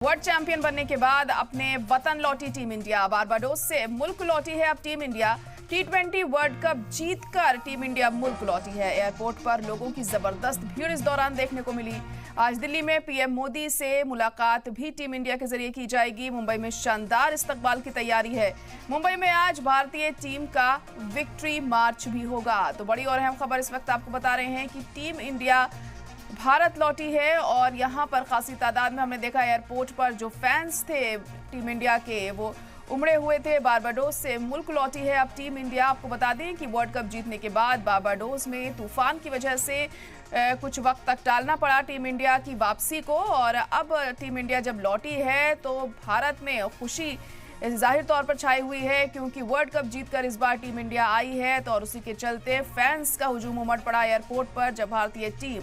World champion बनने के बाद अपने वतन लौटी टीम इंडिया। बारबाडोस से मुल्क लौटी है अब टीम इंडिया। टी20 वर्ल्ड कप जीतकर टीम इंडिया मुल्क लौटी है। एयरपोर्ट पर लोगों की जबरदस्त भीड़ इस दौरान देखने को मिली। आज दिल्ली में पीएम मोदी से मुलाकात भी टीम इंडिया के जरिए की जाएगी। मुंबई में शानदार इस्तकबाल की तैयारी है। मुंबई में आज भारतीय टीम का विक्ट्री मार्च भी होगा। तो बड़ी और अहम खबर इस वक्त आपको बता रहे हैं कि टीम इंडिया भारत लौटी है और यहाँ पर खासी तादाद में हमने देखा एयरपोर्ट पर जो फैंस थे टीम इंडिया के वो उमड़े हुए थे। बारबाडोस से मुल्क लौटी है अब टीम इंडिया। आपको बता दें कि वर्ल्ड कप जीतने के बाद बारबाडोस में तूफान की वजह से कुछ वक्त तक टालना पड़ा टीम इंडिया की वापसी को, और अब टीम इंडिया जब लौटी है तो भारत में खुशी जाहिर तौर पर छाई हुई है, क्योंकि वर्ल्ड कप जीतकर इस बार टीम इंडिया आई है। तो और उसी के चलते फैंस का हुजूम उमड़ पड़ा एयरपोर्ट पर जब भारतीय टीम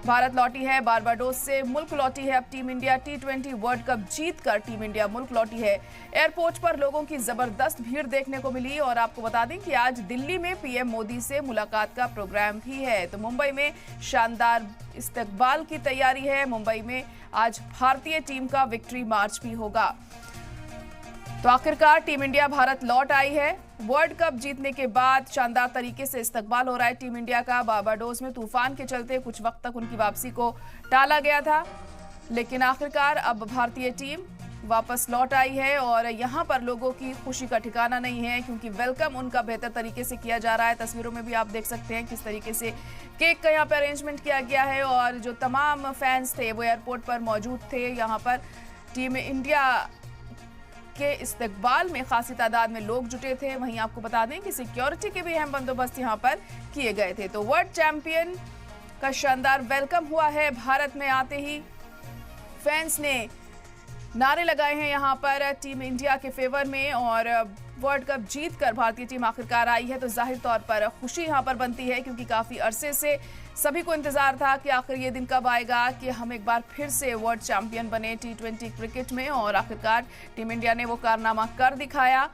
भारत लौटी है। बारबाडोस से मुल्क लौटी है अब टीम इंडिया। टी20 वर्ल्ड कप जीतकर टीम इंडिया मुल्क लौटी है। एयरपोर्ट पर लोगों की जबरदस्त भीड़ देखने को मिली। और आपको बता दें कि आज दिल्ली में पीएम मोदी से मुलाकात का प्रोग्राम भी है। तो मुंबई में शानदार इस्तकबाल की तैयारी है। मुंबई में आज भारतीय टीम का विक्ट्री मार्च भी होगा। तो आखिरकार टीम इंडिया भारत लौट आई है। वर्ल्ड कप जीतने के बाद शानदार तरीके से इस्तकबाल हो रहा है टीम इंडिया का। बारबाडोस में तूफान के चलते कुछ वक्त तक उनकी वापसी को टाला गया था, लेकिन आखिरकार अब भारतीय टीम वापस लौट आई है। और यहाँ पर लोगों की खुशी का ठिकाना नहीं है, क्योंकि वेलकम उनका बेहतर तरीके से किया जा रहा है। तस्वीरों में भी आप देख सकते हैं किस तरीके से केक का यहाँ पर अरेंजमेंट किया गया है, और जो तमाम फैंस थे वो एयरपोर्ट पर मौजूद थे। यहाँ पर टीम इंडिया के इस्तकबाल में खासी तादाद में लोग जुटे थे। वहीं आपको बता दें कि सिक्योरिटी के भी अहम बंदोबस्त यहां पर किए गए थे। तो वर्ल्ड चैंपियन का शानदार वेलकम हुआ है। भारत में आते ही फैंस ने नारे लगाए हैं यहां पर टीम इंडिया के फेवर में, और वर्ल्ड कप जीतकर भारतीय टीम आखिरकार आई है। तो जाहिर तौर पर खुशी यहां पर बनती है, क्योंकि काफी अरसे से सभी को इंतजार था कि आखिर ये दिन कब आएगा कि हम एक बार फिर से वर्ल्ड चैंपियन बने टी20 क्रिकेट में। और आखिरकार टीम इंडिया ने वो कारनामा कर दिखाया।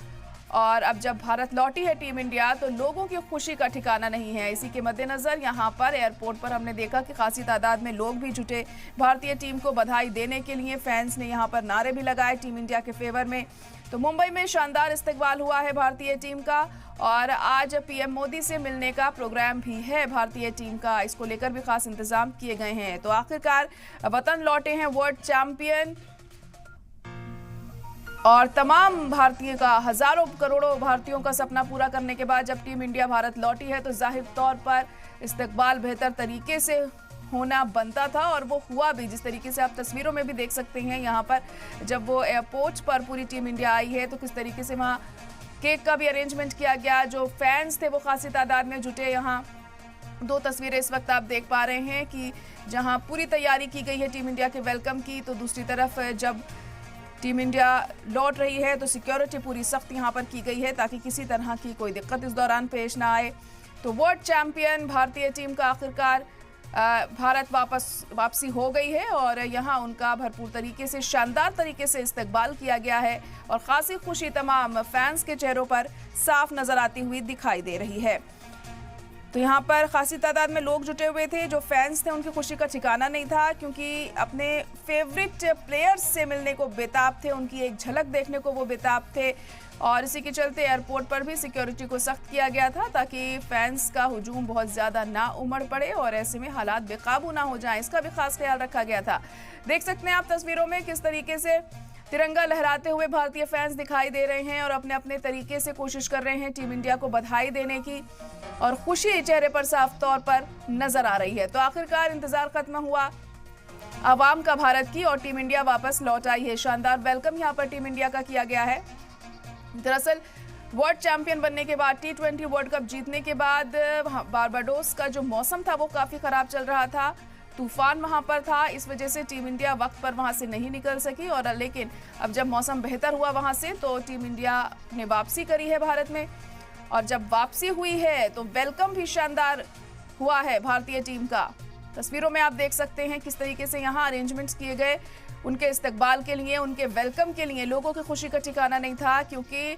और अब जब भारत लौटी है टीम इंडिया तो लोगों की खुशी का ठिकाना नहीं है। इसी के मद्देनजर यहाँ पर एयरपोर्ट पर हमने देखा कि खासी तादाद में लोग भी जुटे भारतीय टीम को बधाई देने के लिए। फैंस ने यहाँ पर नारे भी लगाए टीम इंडिया के फेवर में। तो मुंबई में शानदार इस्तकबाल हुआ है भारतीय टीम का, और आज पीएम मोदी से मिलने का प्रोग्राम भी है भारतीय टीम का। इसको लेकर भी खास इंतजाम किए गए हैं। तो आखिरकार वतन लौटे हैं वर्ल्ड चैंपियन, और तमाम भारतीय का, हजारों करोड़ों भारतीयों का सपना पूरा करने के बाद जब टीम इंडिया भारत लौटी है तो जाहिर तौर पर इस्तकबाल बेहतर तरीके से होना बनता था, और वो हुआ भी। जिस तरीके से आप तस्वीरों में भी देख सकते हैं यहाँ पर जब वो एयरपोर्ट पर पूरी टीम इंडिया आई है तो किस तरीके से वहाँ केक का भी अरेंजमेंट किया गया। जो फैंस थे वो खासी तादाद में जुटे। यहाँ दो तस्वीरें इस वक्त आप देख पा रहे हैं कि जहाँ पूरी तैयारी की गई है टीम इंडिया के वेलकम की, तो दूसरी तरफ जब टीम इंडिया लौट रही है तो सिक्योरिटी पूरी सख्त यहाँ पर की गई है, ताकि किसी तरह की कोई दिक्कत इस दौरान पेश ना आए। तो वर्ल्ड चैंपियन भारतीय टीम का आखिरकार भारत वापसी हो गई है, और यहाँ उनका भरपूर तरीके से, शानदार तरीके से इस्तकबाल किया गया है। और खासी खुशी तमाम फैंस के चेहरों पर साफ नजर आती हुई दिखाई दे रही है। तो यहाँ पर खासी तादाद में लोग जुटे हुए थे। जो फैंस थे उनकी खुशी का ठिकाना नहीं था, क्योंकि अपने फेवरेट प्लेयर्स से मिलने को बेताब थे, उनकी एक झलक देखने को वो बेताब थे। और इसी के चलते एयरपोर्ट पर भी सिक्योरिटी को सख्त किया गया था, ताकि फैंस का हुजूम बहुत ज़्यादा ना उमड़ पड़े और ऐसे में हालात बेकाबू ना हो जाएं, इसका भी खास ख्याल रखा गया था। देख सकते हैं आप तस्वीरों में किस तरीके से तिरंगा लहराते हुए भारतीय फैंस दिखाई दे रहे हैं, और अपने अपने तरीके से कोशिश कर रहे हैं टीम इंडिया को बधाई देने की, और खुशी चेहरे पर साफ तौर पर नजर आ रही है। तो आखिरकार इंतजार खत्म हुआ आवाम का भारत की, और टीम इंडिया वापस लौट आई है। शानदार वेलकम यहाँ पर टीम इंडिया का किया गया है। दरअसल वर्ल्ड चैंपियन बनने के बाद, टी20 वर्ल्ड कप जीतने के बाद बारबाडोस का जो मौसम था वो काफी खराब चल रहा था। तूफान वहां पर था, इस वजह से टीम इंडिया वक्त पर वहां से नहीं निकल सकी। और लेकिन अब जब मौसम बेहतर हुआ वहां से, तो टीम इंडिया ने वापसी करी है भारत में। और जब वापसी हुई है तो वेलकम भी शानदार हुआ है भारतीय टीम का। तस्वीरों में आप देख सकते हैं किस तरीके से यहाँ अरेंजमेंट्स किए गए उनके इस्तकबाल के लिए, उनके वेलकम के लिए। लोगों की खुशी का ठिकाना नहीं था, क्योंकि